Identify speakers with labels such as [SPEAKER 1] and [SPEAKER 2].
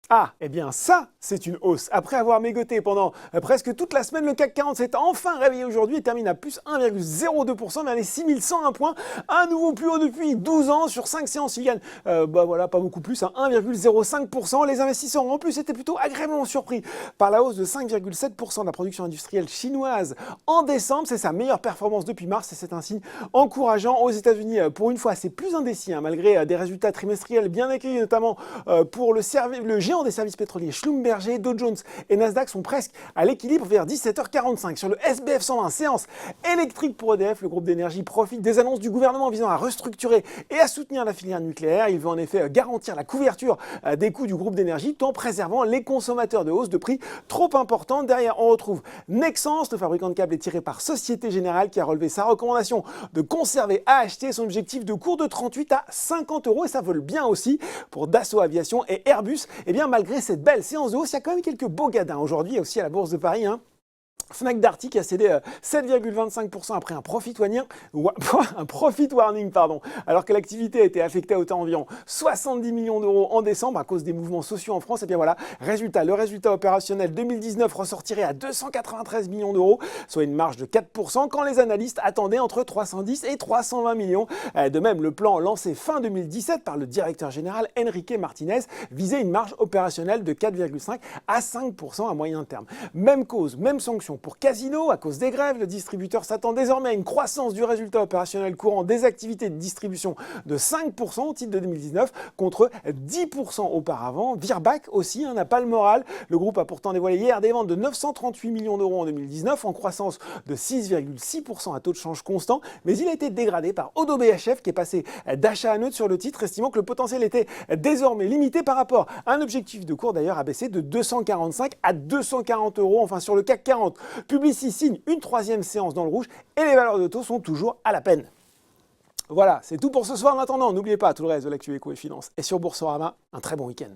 [SPEAKER 1] Ah, eh bien ça, c'est une hausse. Après avoir mégoté pendant presque toute la semaine, le CAC 40 s'est enfin réveillé aujourd'hui et termine à plus 1,02% vers les 6101 points. Un nouveau plus haut depuis 12 ans. Sur 5 séances, il gagne voilà, pas beaucoup plus, à 1,05%. Les investisseurs ont en plus été plutôt agréablement surpris par la hausse de 5,7% de la production industrielle chinoise en décembre. C'est sa meilleure performance depuis mars et c'est un signe encourageant. Aux États-Unis, pour une fois, c'est plus indécis, malgré des résultats trimestriels bien accueillis, notamment pour le géant des services pétroliers Schlumberger. Dow Jones et Nasdaq sont presque à l'équilibre vers 17h45. Sur le SBF 120, séance électrique pour EDF, le groupe d'énergie profite des annonces du gouvernement visant à restructurer et à soutenir la filière nucléaire. Il veut en effet garantir la couverture des coûts du groupe d'énergie tout en préservant les consommateurs de hausses de prix trop importantes. Derrière, on retrouve Nexans, le fabricant de câbles est tiré par Société Générale qui a relevé sa recommandation de conserver à acheter son objectif de cours de 38 à 50 euros et ça vole bien aussi pour Dassault Aviation et Airbus. Et bien malgré cette belle séance de hausse, il y a quand même quelques beaux gadins aujourd'hui aussi à la Bourse de Paris. Fnac Darty qui a cédé 7,25% après un profit warning, alors que l'activité a été affectée à hauteur d'environ 70 millions d'euros en décembre à cause des mouvements sociaux en France. Et bien voilà, le résultat opérationnel 2019 ressortirait à 293 millions d'euros, soit une marge de 4%, quand les analystes attendaient entre 310 et 320 millions. De même, le plan lancé fin 2017 par le directeur général Enrique Martinez visait une marge opérationnelle de 4,5 à 5% à moyen terme. Même cause, même sanction pour Casino à cause des grèves. Le distributeur s'attend désormais à une croissance du résultat opérationnel courant des activités de distribution de 5% au titre de 2019 contre 10% auparavant. Virbac aussi n'a pas le moral. Le groupe a pourtant dévoilé hier des ventes de 938 millions d'euros en 2019 en croissance de 6,6% à taux de change constant, mais il a été dégradé par Oddo BHF qui est passé d'achat à neutre sur le titre, estimant que le potentiel était désormais limité par rapport à un objectif de cours d'ailleurs abaissé de 245 à 240 euros. Enfin, sur le CAC 40, Publicis signe une troisième séance dans le rouge et les valeurs de taux sont toujours à la peine. Voilà, c'est tout pour ce soir. En attendant, n'oubliez pas tout le reste de l'actu éco et finance. Et sur Boursorama, un très bon week-end.